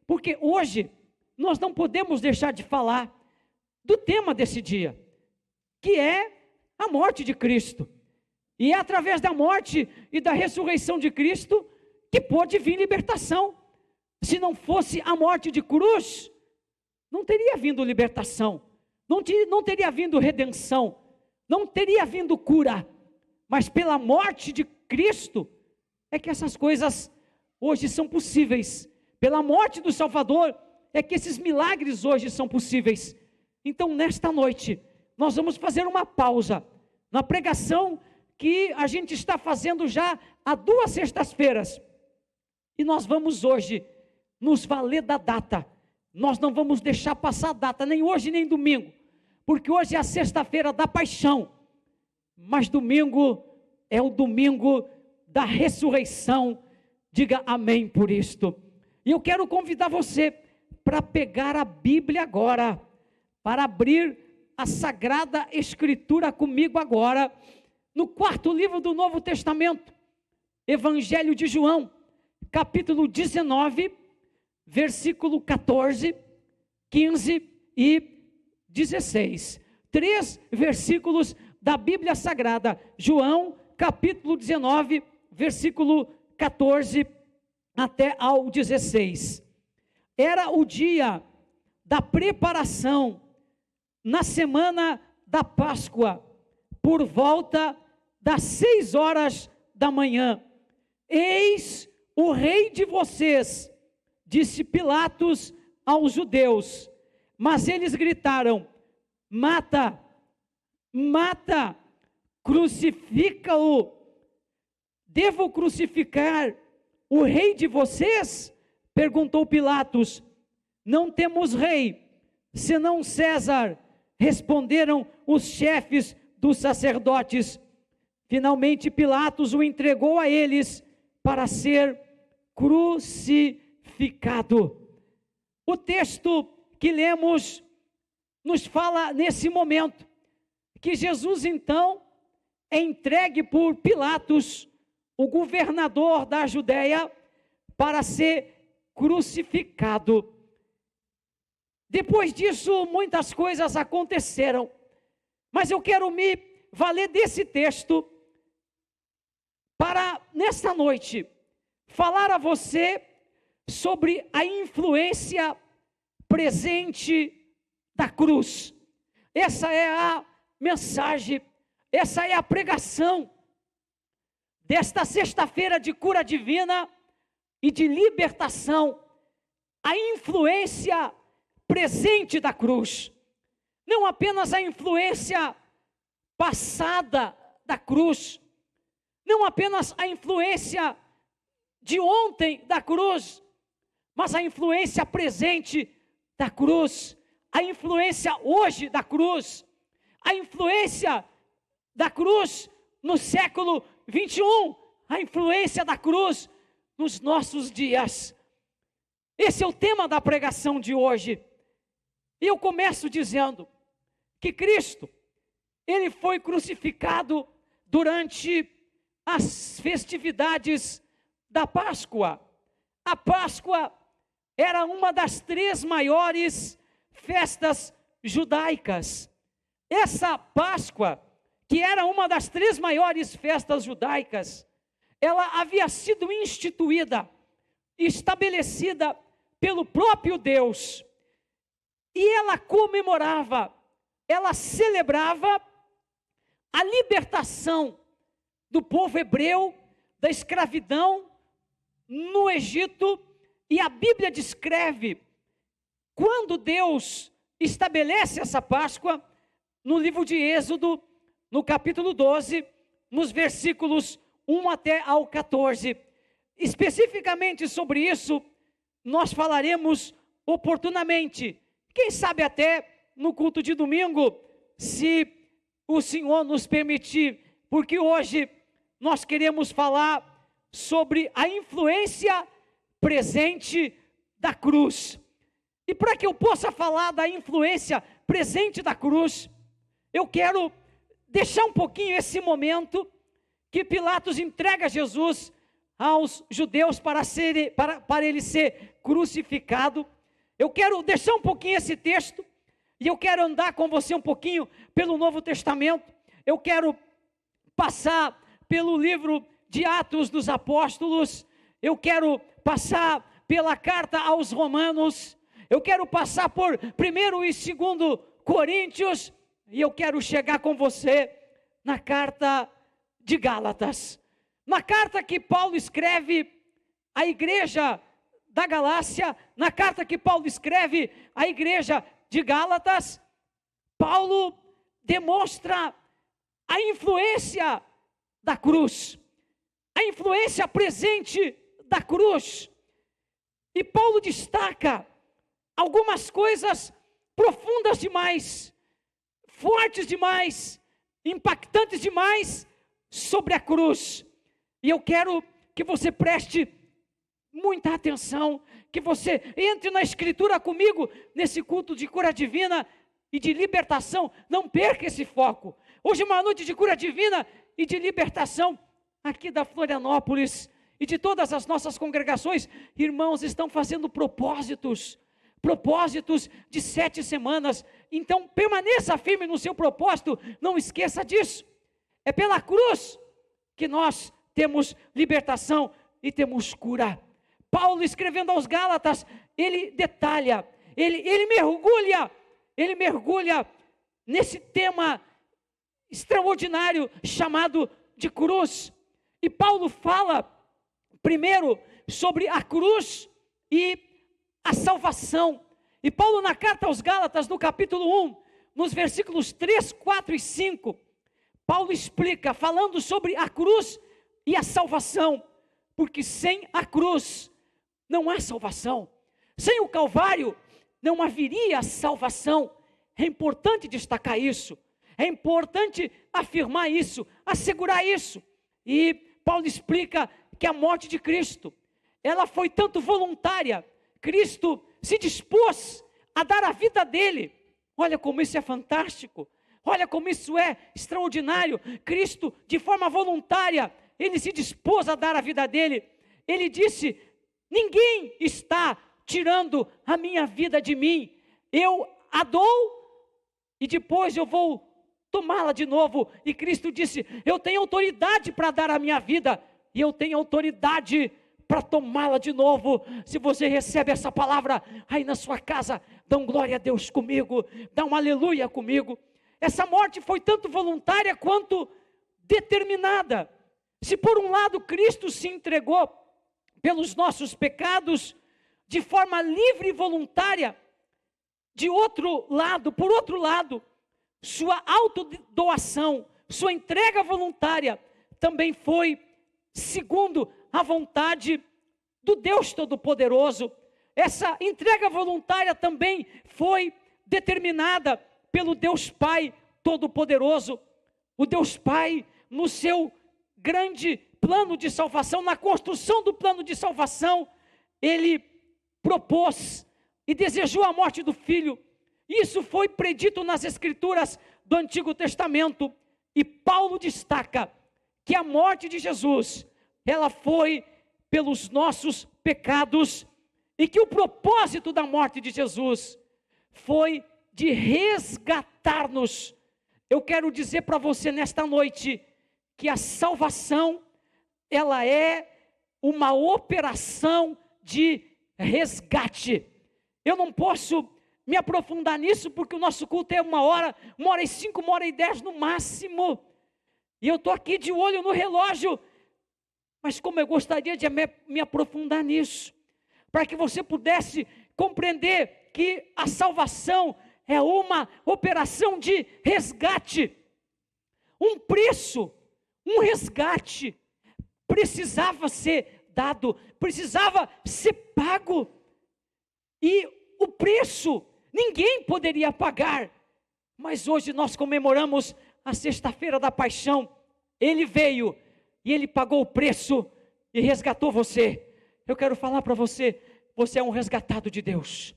Porque hoje nós não podemos deixar de falar do tema desse dia, que é a morte de Cristo. E é através da morte e da ressurreição de Cristo que pode vir libertação. Se não fosse a morte de cruz, não teria vindo libertação, não teria vindo redenção, não teria vindo cura. Mas pela morte de Cristo é que essas coisas hoje são possíveis. Pela morte do Salvador é que esses milagres hoje são possíveis. Então nesta noite nós vamos fazer uma pausa na pregação que a gente está fazendo já há 2 sextas-feiras. E nós vamos hoje nos valer da data. Nós não vamos deixar passar a data, nem hoje nem domingo, porque hoje é a sexta-feira da paixão, mas domingo é o domingo da ressurreição. Diga amém por isto. E eu quero convidar você para pegar a Bíblia agora, para abrir a Sagrada Escritura comigo agora, no 4º livro do Novo Testamento, Evangelho de João, capítulo 19, versículo 14, 15 e 16. 3 versículos da Bíblia Sagrada. João, capítulo 19, versículo 14 até ao 16. Era o dia da preparação, na semana da Páscoa, por volta das 6 horas da manhã. Eis o rei de vocês, disse Pilatos aos judeus. Mas eles gritaram: mata, mata, crucifica-o. Devo crucificar o rei de vocês? Perguntou Pilatos. Não temos rei, senão César, responderam os chefes dos sacerdotes. Finalmente Pilatos o entregou a eles para ser crucificado. O texto que lemos nos fala nesse momento que Jesus então é entregue por Pilatos, o governador da Judeia, para ser crucificado. Depois disso, muitas coisas aconteceram, mas eu quero me valer desse texto para, nesta noite, falar a você sobre a influência presente da cruz. Essa é a mensagem, essa é a pregação desta sexta-feira de cura divina e de libertação. A influência presente da cruz, não apenas a influência passada da cruz, não apenas a influência de ontem da cruz, mas a influência presente da cruz, a influência hoje da cruz, a influência da cruz no século 21, a influência da cruz nos nossos dias. Esse é o tema da pregação de hoje. E eu começo dizendo que Cristo, Ele foi crucificado durante as festividades da Páscoa. A Páscoa era uma das 3 maiores festas judaicas. Essa Páscoa, que era uma das 3 maiores festas judaicas, ela havia sido instituída, estabelecida pelo próprio Deus. E ela comemorava, ela celebrava a libertação do povo hebreu da escravidão no Egito. E a Bíblia descreve quando Deus estabelece essa Páscoa no livro de Êxodo, no capítulo 12, nos versículos 1 até ao 14. Especificamente sobre isso, nós falaremos oportunamente. Quem sabe até no culto de domingo, se o Senhor nos permitir, porque hoje nós queremos falar sobre a influência presente da cruz. E para que eu possa falar da influência presente da cruz, eu quero deixar um pouquinho esse momento que Pilatos entrega Jesus aos judeus para ele ser crucificado. Eu quero deixar um pouquinho esse texto, e eu quero andar com você um pouquinho pelo Novo Testamento. Eu quero passar pelo livro de Atos dos Apóstolos, eu quero passar pela carta aos Romanos, eu quero passar por 1º e 2º Coríntios, e eu quero chegar com você na carta de Gálatas. Na carta que Paulo escreve à igreja da Galácia, na carta que Paulo escreve à igreja de Gálatas, Paulo demonstra a influência da cruz, a influência presente da cruz. E Paulo destaca algumas coisas profundas demais, fortes demais, impactantes demais sobre a cruz. E eu quero que você preste muita atenção, que você entre na Escritura comigo, nesse culto de cura divina e de libertação. Não perca esse foco. Hoje é uma noite de cura divina e de libertação aqui da Florianópolis e de todas as nossas congregações. Irmãos, estão fazendo propósitos de 7 semanas. Então permaneça firme no seu propósito, não esqueça disso. É pela cruz que nós temos libertação e temos cura. Paulo, escrevendo aos Gálatas, ele detalha, ele mergulha nesse tema extraordinário chamado de cruz. E Paulo fala primeiro sobre a cruz e a salvação. E Paulo, na carta aos Gálatas, no capítulo 1, nos versículos 3, 4 e 5, Paulo explica, falando sobre a cruz e a salvação, porque sem a cruz não há salvação, sem o Calvário não haveria salvação. É importante destacar isso, é importante afirmar isso, assegurar isso. E Paulo explica que a morte de Cristo, ela foi tanto voluntária, Cristo se dispôs a dar a vida dele. Olha como isso é fantástico, olha como isso é extraordinário. Cristo, de forma voluntária, ele se dispôs a dar a vida dele. Ele disse: ninguém está tirando a minha vida de mim, eu a dou e depois eu vou tomá-la de novo. E Cristo disse: eu tenho autoridade para dar a minha vida, e eu tenho autoridade para tomá-la de novo. Se você recebe essa palavra aí na sua casa, dá um glória a Deus comigo, dá um aleluia comigo. Essa morte foi tanto voluntária quanto determinada. Se por um lado Cristo se entregou pelos nossos pecados de forma livre e voluntária, por outro lado, sua autodoação, sua entrega voluntária também foi segundo a vontade do Deus Todo-Poderoso. Essa entrega voluntária também foi determinada pelo Deus Pai Todo-Poderoso. O Deus Pai, no seu grande plano de salvação, na construção do plano de salvação, ele propôs e desejou a morte do Filho. Isso foi predito nas Escrituras do Antigo Testamento. E Paulo destaca que a morte de Jesus, ela foi pelos nossos pecados, e que o propósito da morte de Jesus foi de resgatar-nos. Eu quero dizer para você nesta noite que a salvação, ela é uma operação de resgate. Eu não posso me aprofundar nisso, porque o nosso culto é 1h, 1h05, 1h10 no máximo, e eu estou aqui de olho no relógio. Mas como eu gostaria de me aprofundar nisso, para que você pudesse compreender que a salvação é uma operação de resgate. Um preço, um resgate precisava ser dado, precisava ser pago. E o preço ninguém poderia pagar. Mas hoje nós comemoramos a sexta-feira da paixão. Ele veio e ele pagou o preço e resgatou você. Eu quero falar para você, você é um resgatado de Deus.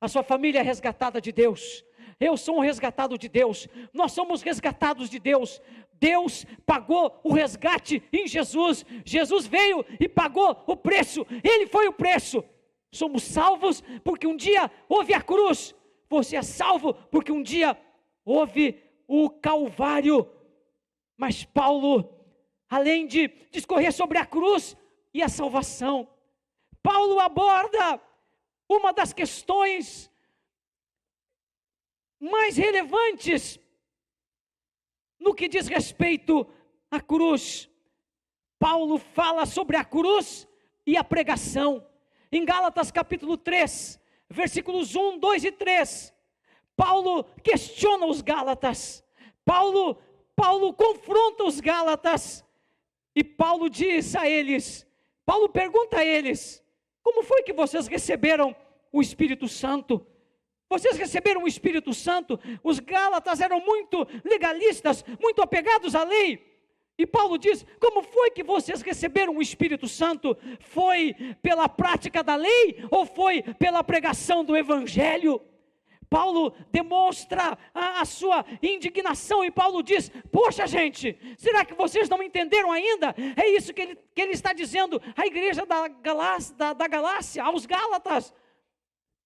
A sua família é resgatada de Deus. Eu sou um resgatado de Deus. Nós somos resgatados de Deus. Deus pagou o resgate em Jesus. Jesus veio e pagou o preço. Ele foi o preço. Somos salvos porque um dia houve a cruz. Você é salvo porque um dia houve o Calvário. Mas Paulo, além de discorrer sobre a cruz e a salvação, Paulo aborda uma das questões mais relevantes no que diz respeito à cruz. Paulo fala sobre a cruz e a pregação. Em Gálatas capítulo 3, versículos 1, 2 e 3, Paulo questiona os Gálatas. Paulo confronta os Gálatas. E Paulo diz a eles, Paulo pergunta a eles: como foi que vocês receberam o Espírito Santo? Vocês receberam o Espírito Santo? Os Gálatas eram muito legalistas, muito apegados à lei. E Paulo diz: como foi que vocês receberam o Espírito Santo? Foi pela prática da lei ou foi pela pregação do Evangelho? Paulo demonstra a sua indignação e Paulo diz: poxa gente, será que vocês não entenderam ainda? É isso que ele está dizendo à igreja da Galácia, aos Gálatas.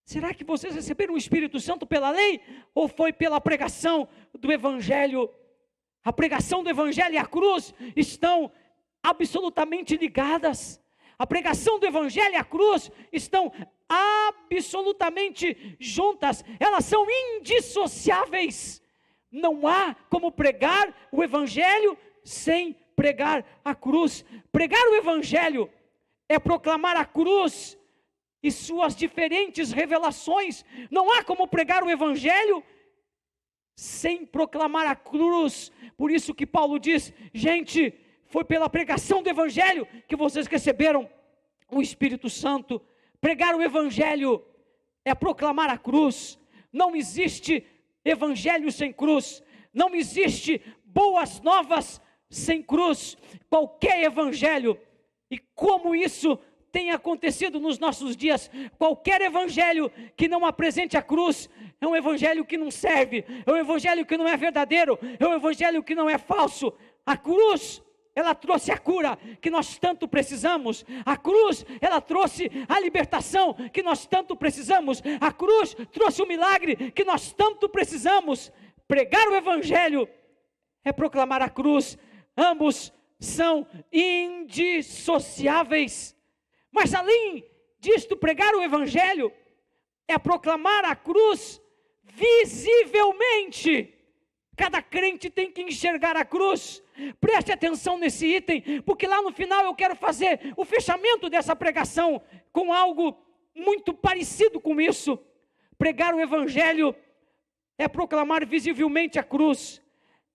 Será que vocês receberam o Espírito Santo pela lei ou foi pela pregação do Evangelho? A pregação do Evangelho e a cruz estão absolutamente ligadas. A pregação do Evangelho e a cruz estão absolutamente juntas. Elas são indissociáveis. Não há como pregar o Evangelho sem pregar a cruz. Pregar o Evangelho é proclamar a cruz e suas diferentes revelações. Não há como pregar o Evangelho sem proclamar a cruz. Por isso que Paulo diz: gente, foi pela pregação do Evangelho que vocês receberam o Espírito Santo. Pregar o Evangelho é proclamar a cruz. Não existe Evangelho sem cruz. Não existe boas novas sem cruz. Qualquer Evangelho, e como isso tem acontecido nos nossos dias, qualquer evangelho que não apresente a cruz é um evangelho que não serve, é um evangelho que não é verdadeiro, é um evangelho que não é falso. A cruz, ela trouxe a cura que nós tanto precisamos. A cruz, ela trouxe a libertação que nós tanto precisamos. A cruz trouxe o milagre que nós tanto precisamos. Pregar o evangelho é proclamar a cruz. Ambos são indissociáveis. Mas além disto, pregar o Evangelho é proclamar a cruz visivelmente. Cada crente tem que enxergar a cruz. Preste atenção nesse item, porque lá no final eu quero fazer o fechamento dessa pregação com algo muito parecido com isso. Pregar o Evangelho é proclamar visivelmente a cruz.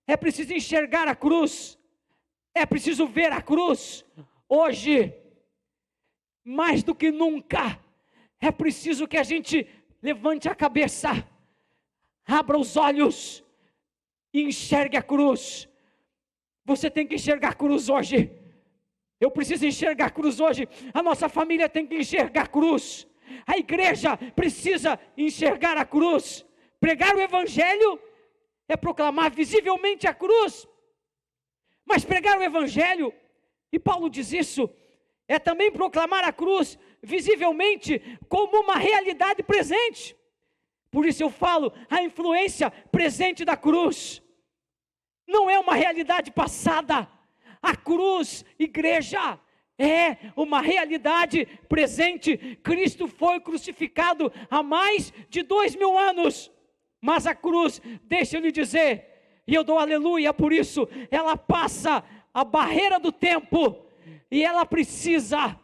É preciso enxergar a cruz. É preciso ver a cruz. Hoje, mais do que nunca, é preciso que a gente levante a cabeça, abra os olhos e enxergue a cruz. Você tem que enxergar a cruz hoje. Eu preciso enxergar a cruz hoje. A nossa família tem que enxergar a cruz. A igreja precisa enxergar a cruz. Pregar o Evangelho é proclamar visivelmente a cruz. Mas pregar o Evangelho, e Paulo diz isso, é também proclamar a cruz visivelmente como uma realidade presente. Por isso eu falo, a influência presente da cruz não é uma realidade passada. A cruz, igreja, é uma realidade presente. Cristo foi crucificado há mais de 2000 anos. Mas a cruz, deixa eu lhe dizer, e eu dou aleluia por isso, ela passa a barreira do tempo. E ela precisa,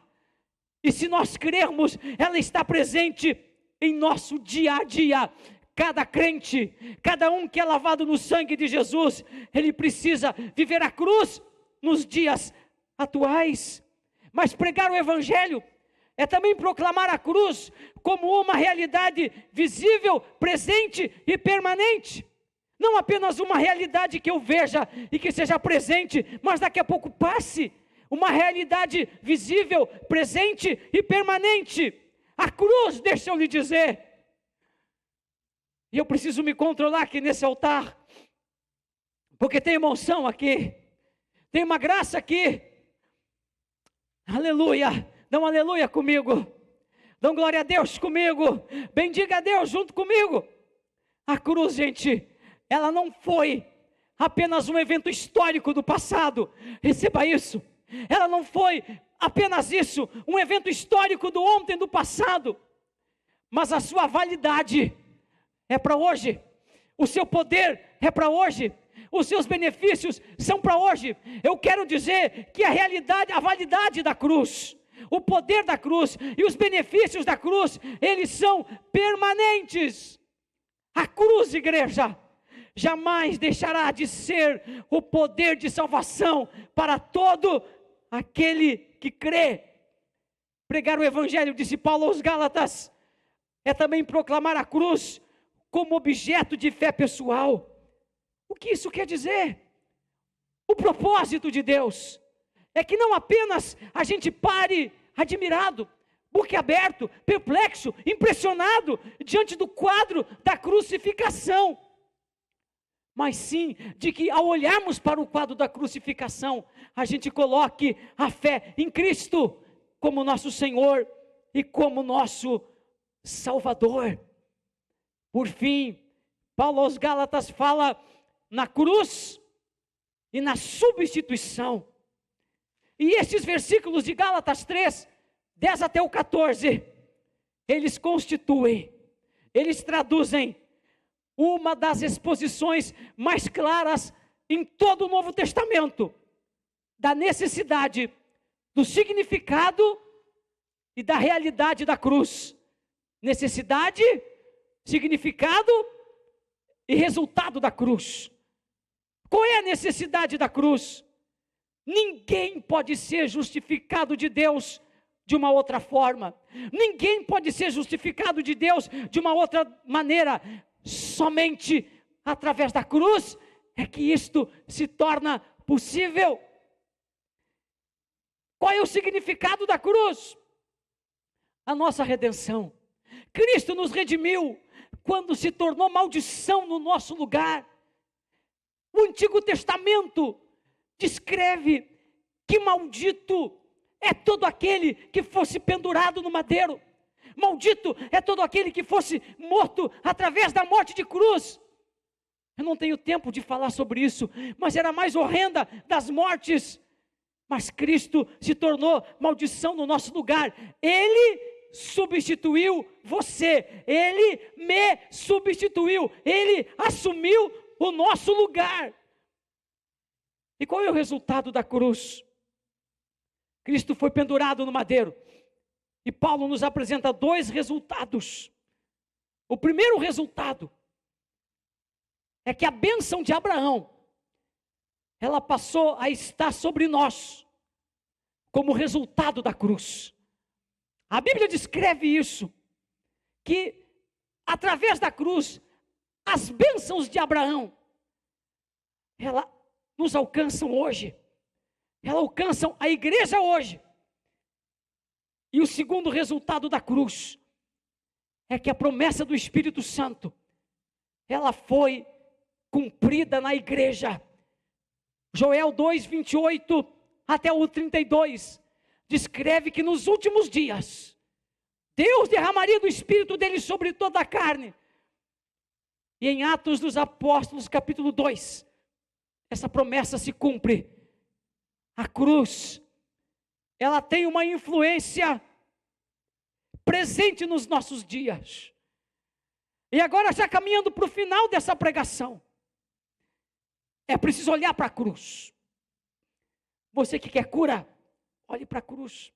e se nós crermos, ela está presente em nosso dia a dia. Cada crente, cada um que é lavado no sangue de Jesus, ele precisa viver a cruz nos dias atuais. Mas pregar o Evangelho é também proclamar a cruz como uma realidade visível, presente e permanente. Não apenas uma realidade que eu veja e que seja presente, mas daqui a pouco passe. Uma realidade visível, presente e permanente. A cruz, deixa eu lhe dizer, E eu preciso me controlar aqui nesse altar, porque tem emoção aqui, tem uma graça aqui. Aleluia, dá um aleluia comigo, dá um glória a Deus comigo, bendiga a Deus junto comigo. A cruz, gente, ela não foi apenas um evento histórico do passado, receba isso. Ela não foi apenas isso, um evento histórico do ontem, do passado, mas a sua validade é para hoje, o seu poder é para hoje, os seus benefícios são para hoje. Eu quero dizer que a realidade, a validade da cruz, o poder da cruz e os benefícios da cruz, eles são permanentes. A cruz, igreja, jamais deixará de ser o poder de salvação para todo aquele que crê. Pregar o evangelho, disse Paulo aos Gálatas, é também proclamar a cruz como objeto de fé pessoal. O que isso quer dizer? O propósito de Deus é que não apenas a gente pare admirado, boquiaberto, perplexo, impressionado diante do quadro da crucificação, mas sim de que ao olharmos para o quadro da crucificação, a gente coloque a fé em Cristo como nosso Senhor e como nosso Salvador. Por fim, Paulo aos Gálatas fala na cruz e na substituição. E estes versículos de Gálatas 3, 10 até o 14, eles constituem, eles traduzem uma das exposições mais claras em todo o Novo Testamento, da necessidade, do significado e da realidade da cruz. Necessidade, significado e resultado da cruz. Qual é a necessidade da cruz? Ninguém pode ser justificado de Deus de uma outra forma. Ninguém pode ser justificado de Deus de uma outra maneira. Somente através da cruz é que isto se torna possível. Qual é o significado da cruz? A nossa redenção. Cristo nos redimiu quando se tornou maldição no nosso lugar. O Antigo Testamento descreve que maldito é todo aquele que fosse pendurado no madeiro. Maldito é todo aquele que fosse morto através da morte de cruz. Eu não tenho tempo de falar sobre isso, mas era a mais horrenda das mortes. Mas Cristo se tornou maldição no nosso lugar. Ele substituiu você, Ele me substituiu, Ele assumiu o nosso lugar. E qual é o resultado da cruz? Cristo foi pendurado no madeiro, e Paulo nos apresenta dois resultados. O primeiro resultado é que a bênção de Abraão, ela passou a estar sobre nós, como resultado da cruz. A Bíblia descreve isso, que através da cruz, as bênçãos de Abraão, ela nos alcançam hoje, elas alcançam a igreja hoje. E o segundo resultado da cruz, é que a promessa do Espírito Santo, ela foi cumprida na igreja. Joel 2, 28 até o 32, descreve que nos últimos dias, Deus derramaria do Espírito dele sobre toda a carne. E em Atos dos Apóstolos, capítulo 2, essa promessa se cumpre. A cruz, ela tem uma influência presente nos nossos dias. E agora, já caminhando para o final dessa pregação, é preciso olhar para a cruz. Você que quer cura, olhe para a cruz.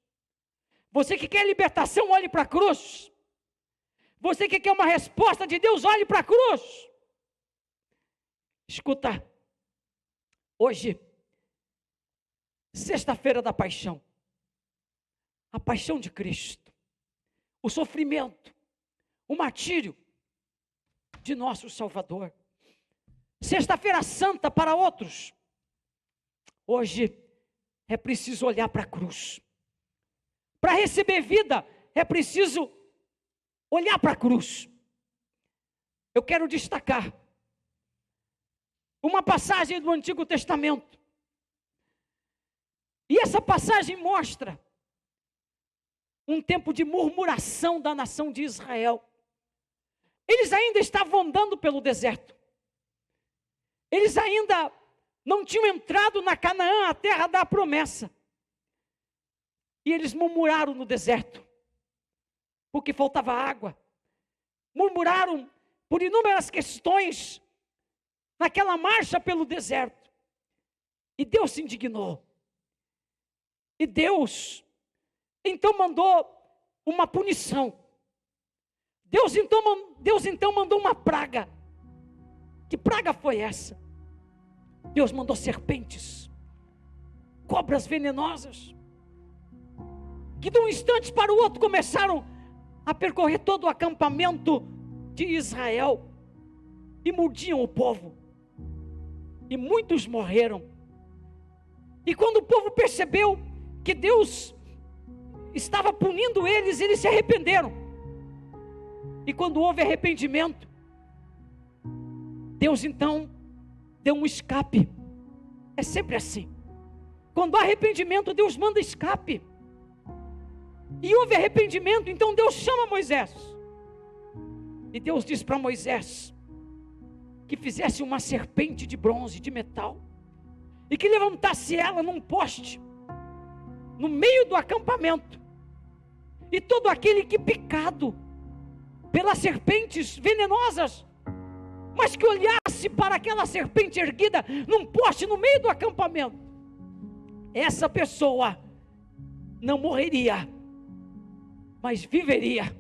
Você que quer libertação, olhe para a cruz. Você que quer uma resposta de Deus, olhe para a cruz. Escuta, hoje, sexta-feira da paixão, a paixão de Cristo, o sofrimento, o martírio de nosso Salvador. Sexta-feira santa para outros. Hoje é preciso olhar para a cruz. Para receber vida é preciso olhar para a cruz. eu quero destacar uma passagem do Antigo Testamento. E essa passagem mostra um tempo de murmuração da nação de Israel. Eles ainda estavam andando pelo deserto. Eles ainda não tinham entrado na Canaã, a terra da promessa. E eles murmuraram no deserto, porque faltava água. Murmuraram por inúmeras questões naquela marcha pelo deserto. E Deus se indignou. E Deus então mandou uma punição. Deus então mandou uma praga. Que praga foi essa? Deus mandou serpentes, cobras venenosas, que de um instante para o outro começaram a percorrer todo o acampamento de Israel e mordiam o povo. E muitos morreram. E quando o povo percebeu que Deus estava punindo eles, eles se arrependeram. E quando houve arrependimento, Deus então deu um escape. É sempre assim. Quando há arrependimento, Deus manda escape. E houve arrependimento, então Deus chama Moisés. E Deus diz para Moisés que fizesse uma serpente de bronze, de metal, e que levantasse ela num poste, no meio do acampamento. E todo aquele que picado pelas serpentes venenosas, mas que olhasse para aquela serpente erguida num poste no meio do acampamento, essa pessoa não morreria, mas viveria.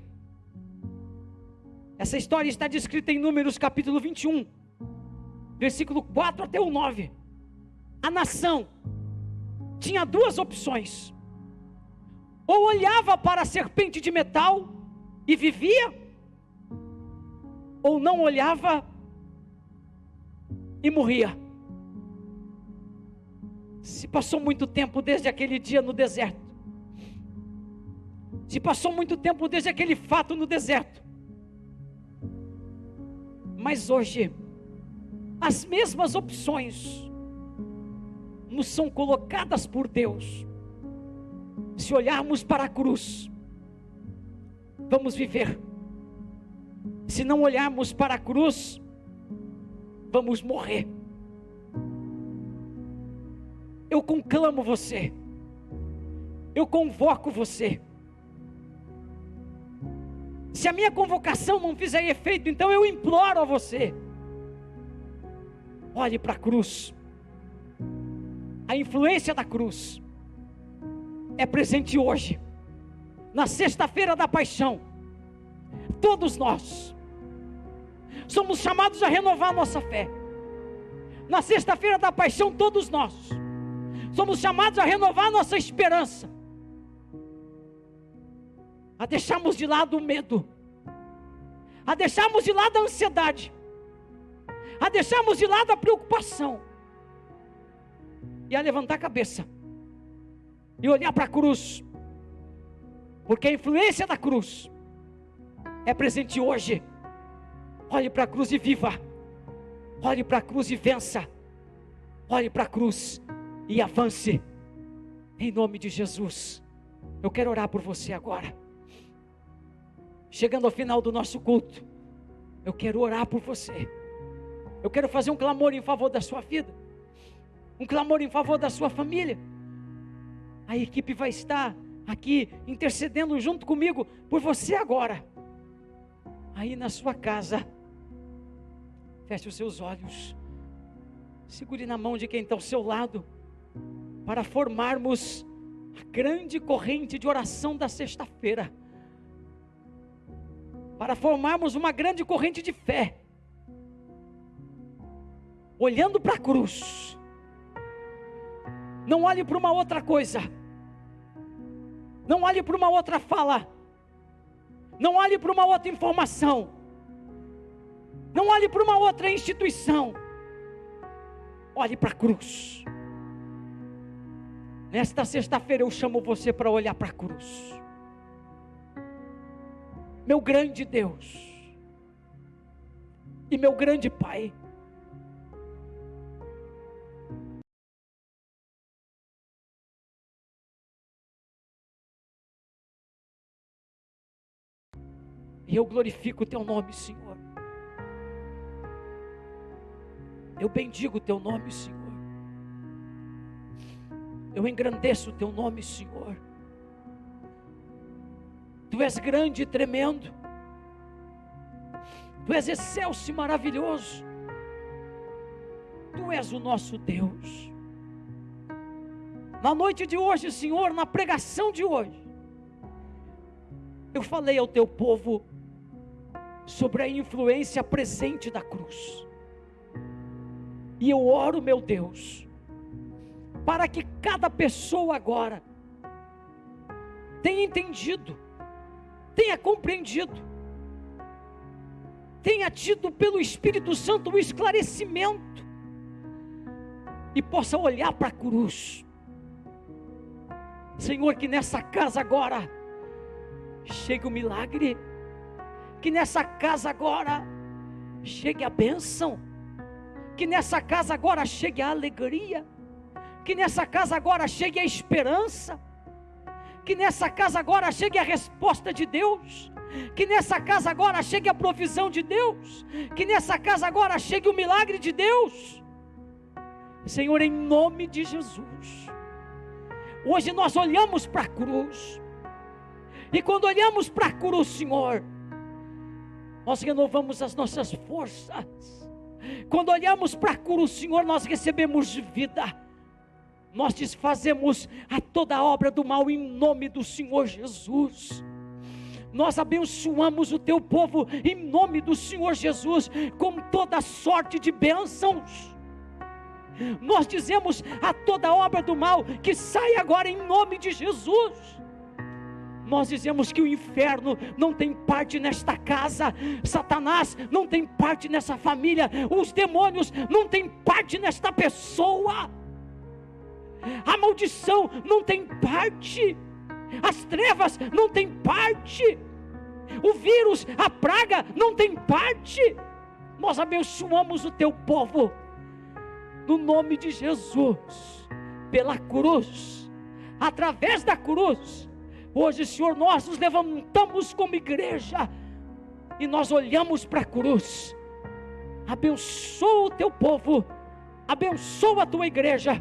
Essa história está descrita em Números capítulo 21, versículo 4 até o 9. A nação tinha duas opções: ou olhava para a serpente de metal e vivia, ou não olhava e morria. Se passou muito tempo desde aquele dia no deserto. Se passou muito tempo desde aquele fato no deserto. Mas hoje, as mesmas opções nos são colocadas por Deus. Se olharmos para a cruz, vamos viver. Se não olharmos para a cruz, vamos morrer. Eu conclamo você, eu convoco você. Se a minha convocação não fizer efeito, então eu imploro a você: olhe para a cruz. A influência da cruz é presente hoje, na sexta-feira da paixão. Todos nós somos chamados a renovar nossa fé. Na sexta-feira da paixão, todos nós somos chamados a renovar nossa esperança, a deixarmos de lado o medo, a deixarmos de lado a ansiedade, a deixarmos de lado a preocupação, e a levantar a cabeça e olhar para a cruz, porque a influência da cruz é presente hoje. Olhe para a cruz e viva. Olhe para a cruz e vença. Olhe para a cruz e avance, em nome de Jesus. Eu quero orar por você agora. Chegando ao final do nosso culto, eu quero orar por você. Eu quero fazer um clamor em favor da sua vida, um clamor em favor da sua família. A equipe vai estar aqui intercedendo junto comigo por você agora. Aí na sua casa, feche os seus olhos, segure na mão de quem está ao seu lado, para formarmos a grande corrente de oração da sexta-feira, para formarmos uma grande corrente de fé, olhando para a cruz. Não olhe para uma outra coisa, não olhe para uma outra fala, não olhe para uma outra informação, não olhe para uma outra instituição. Olhe para a cruz. Nesta sexta-feira eu chamo você para olhar para a cruz. Meu grande Deus, e meu grande Pai. E eu glorifico o teu nome, Senhor. Eu bendigo o teu nome, Senhor. Eu engrandeço o teu nome, Senhor. Tu és grande e tremendo. Tu és excelso e maravilhoso. Tu és o nosso Deus. Na noite de hoje, Senhor, na pregação de hoje, eu falei ao teu povo sobre a influência presente da cruz. E eu oro, meu Deus, para que cada pessoa agora tenha entendido, tenha compreendido, tenha tido pelo Espírito Santo o esclarecimento e possa olhar para a cruz. Senhor, que nessa casa agora chegue o milagre, que nessa casa agora chegue a bênção, que nessa casa agora chegue a alegria, que nessa casa agora chegue a esperança, que nessa casa agora chegue a resposta de Deus, que nessa casa agora chegue a provisão de Deus, que nessa casa agora chegue o milagre de Deus. Senhor, em nome de Jesus, hoje nós olhamos para a cruz, e quando olhamos para a cruz, Senhor, nós renovamos as nossas forças. Quando olhamos para a cruz, Senhor, nós recebemos vida. Nós desfazemos a toda a obra do mal em nome do Senhor Jesus. Nós abençoamos o teu povo em nome do Senhor Jesus com toda sorte de bênçãos. Nós dizemos a toda obra do mal que sai agora em nome de Jesus. Nós dizemos que o inferno não tem parte nesta casa, Satanás não tem parte nessa família, os demônios não têm parte nesta pessoa, a maldição não tem parte, as trevas não têm parte, o vírus, a praga não tem parte. Nós abençoamos o teu povo no nome de Jesus, pela cruz, através da cruz. Hoje, Senhor, nós nos levantamos como igreja e nós olhamos para a cruz. Abençoa o teu povo, abençoa a tua igreja,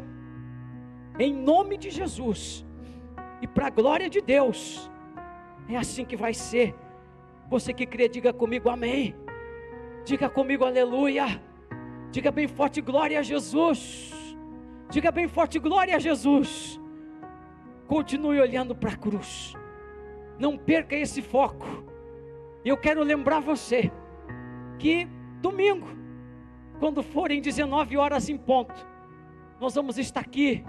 em nome de Jesus, e para a glória de Deus. É assim que vai ser. Você que crê, diga comigo amém, diga comigo aleluia, diga bem forte glória a Jesus, diga bem forte glória a Jesus. Continue olhando para a cruz, não perca esse foco. Eu quero lembrar você que domingo, quando forem 19 horas em ponto, nós vamos estar aqui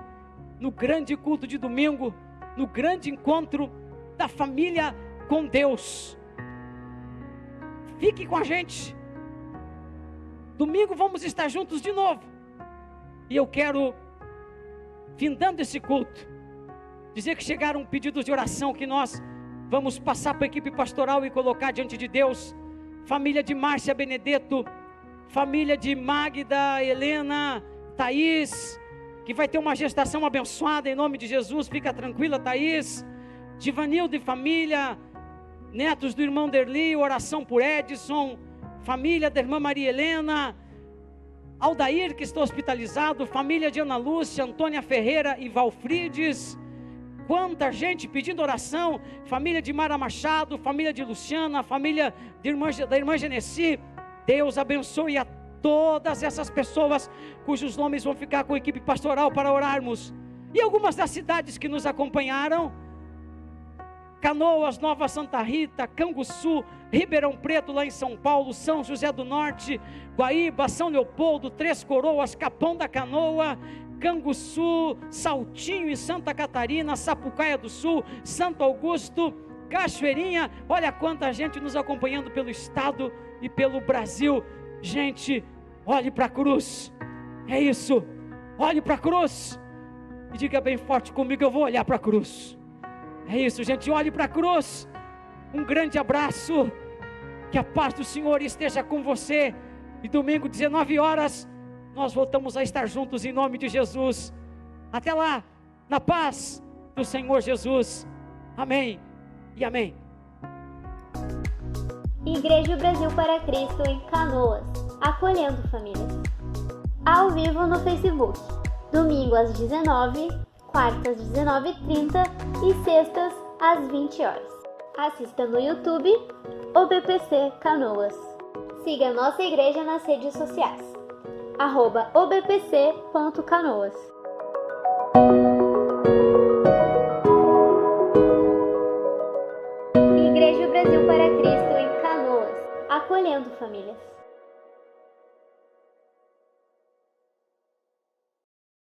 no grande culto de domingo, no grande encontro da família com Deus. Fique com a gente. Domingo vamos estar juntos de novo. E eu quero, findando esse culto, dizer que chegaram pedidos de oração que nós vamos passar para a equipe pastoral e colocar diante de Deus. Família de Márcia Benedetto, família de Magda, Helena, Thaís, que vai ter uma gestação abençoada em nome de Jesus. Fica tranquila, Thaís. Divanildo e família, netos do irmão Derli, oração por Edson, família da irmã Maria Helena, Aldair, que está hospitalizado, família de Ana Lúcia, Antônia Ferreira e Valfrides. Quanta gente pedindo oração, família de Mara Machado, família de Luciana, família da irmã Genesi. Deus abençoe a todas essas pessoas cujos nomes vão ficar com a equipe pastoral para orarmos. E algumas das cidades que nos acompanharam: Canoas, Nova Santa Rita, Canguçu, Ribeirão Preto lá em São Paulo, São José do Norte, Guaíba, São Leopoldo, Três Coroas, Capão da Canoa, Canguçu, Saltinho em Santa Catarina, Sapucaia do Sul, Santo Augusto, Cachoeirinha. Olha quanta gente nos acompanhando pelo estado e pelo Brasil. Gente, olhe para a cruz. É isso, olhe para a cruz e diga bem forte comigo: eu vou olhar para a cruz. É isso, gente, olhe para a cruz. Um grande abraço, que a paz do Senhor esteja com você. E domingo, 19 horas, nós voltamos a estar juntos em nome de Jesus. Até lá, na paz do Senhor Jesus. Amém e amém. Igreja Brasil para Cristo em Canoas, acolhendo famílias. Ao vivo no Facebook, domingo às 19, quartas às 19h30 e sextas às 20 horas. Assista no YouTube, OBPC Canoas. Siga nossa igreja nas redes sociais, @obpc.canoas. Igreja Brasil para Cristo em Canoas, acolhendo famílias.